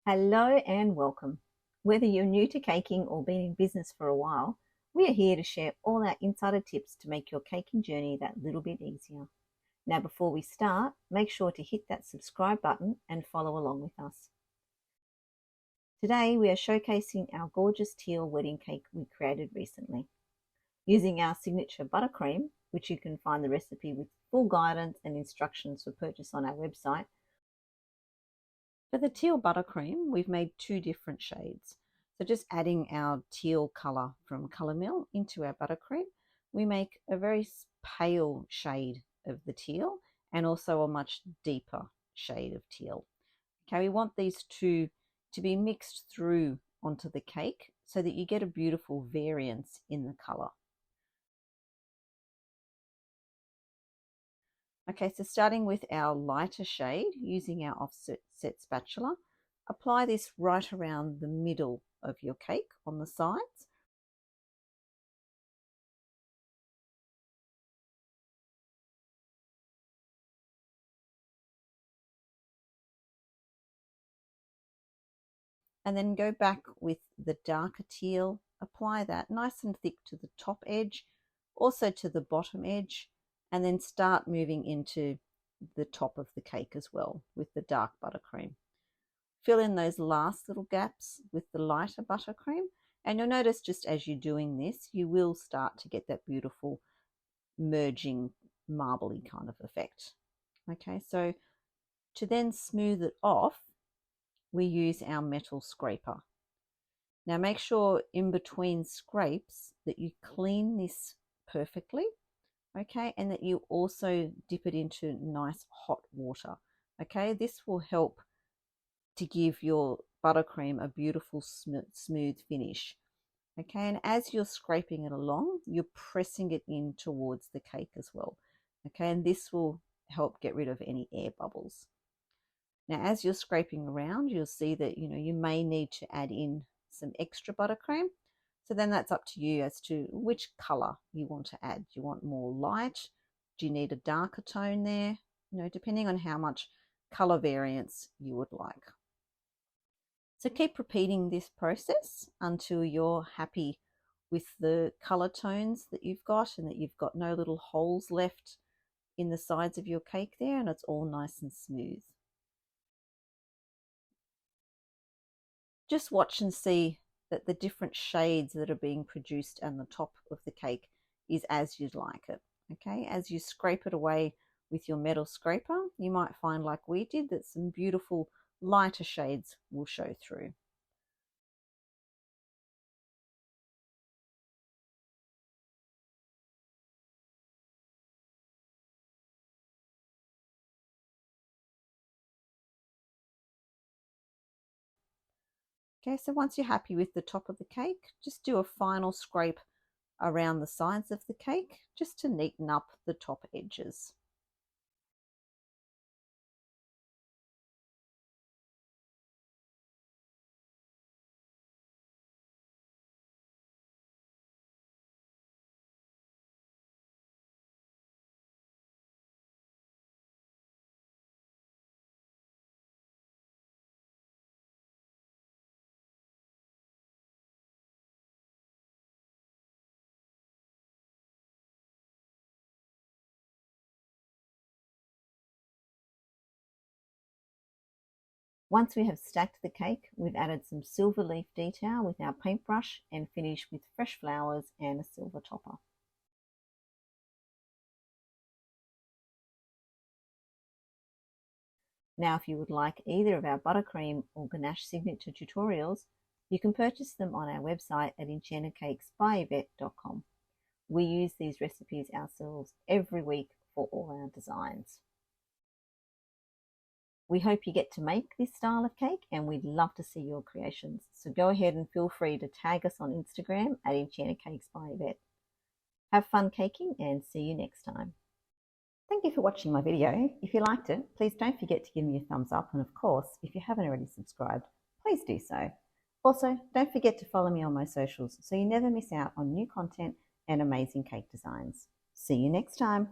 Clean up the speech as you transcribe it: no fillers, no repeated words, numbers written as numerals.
Hello and welcome. Whether you're new to caking or been in business for a while, we are here to share all our insider tips to make your caking journey that little bit easier. Now, before we start, make sure to hit that subscribe button and follow along with us. Today, we are showcasing our gorgeous teal wedding cake we created recently. Using our signature buttercream, which you can find the recipe with full guidance and instructions for purchase on our website. For the teal buttercream, we've made two different shades. So just adding our teal colour from Colour Mill into our buttercream, we make a very pale shade of the teal and also a much deeper shade of teal. Okay, we want these two to be mixed through onto the cake so that you get a beautiful variance in the colour. Okay, so starting with our lighter shade, using our offset spatula, apply this right around the middle of your cake on the sides. And then go back with the darker teal, apply that nice and thick to the top edge, also to the bottom edge, and then start moving into the top of the cake as well with the dark buttercream. Fill in those last little gaps with the lighter buttercream, and you'll notice just as you're doing this, you will start to get that beautiful merging marbly kind of effect. Okay, so to then smooth it off, we use our metal scraper. Now make sure in between scrapes that you clean this perfectly, okay, and that you also dip it into nice hot water. Okay, this will help to give your buttercream a beautiful smooth finish. Okay, and as you're scraping it along, you're pressing it in towards the cake as well. Okay, and this will help get rid of any air bubbles. Now, as you're scraping around, you'll see that you may need to add in some extra buttercream. So then that's up to you as to which color you want to add. Do you want more light? Do you need a darker tone there? Depending on how much color variance you would like. So keep repeating this process until you're happy with the color tones that you've got and that you've got no little holes left in the sides of your cake there, and it's all nice and smooth. Just watch and see that the different shades that are being produced on the top of the cake is as you'd like it. Okay, as you scrape it away with your metal scraper, you might find, like we did, that some beautiful lighter shades will show through. Okay, so once you're happy with the top of the cake, just do a final scrape around the sides of the cake just to neaten up the top edges. Once we have stacked the cake, we've added some silver leaf detail with our paintbrush and finished with fresh flowers and a silver topper. Now, if you would like either of our buttercream or ganache signature tutorials, you can purchase them on our website at enchantedcakesbyyvette.com. We use these recipes ourselves every week for all our designs. We hope you get to make this style of cake, and we'd love to see your creations. So go ahead and feel free to tag us on Instagram at Enchanted Cakes by Yvette. Have fun caking and see you next time. Thank you for watching my video. If you liked it, please don't forget to give me a thumbs up, and of course, if you haven't already subscribed, please do so. Also, don't forget to follow me on my socials so you never miss out on new content and amazing cake designs. See you next time.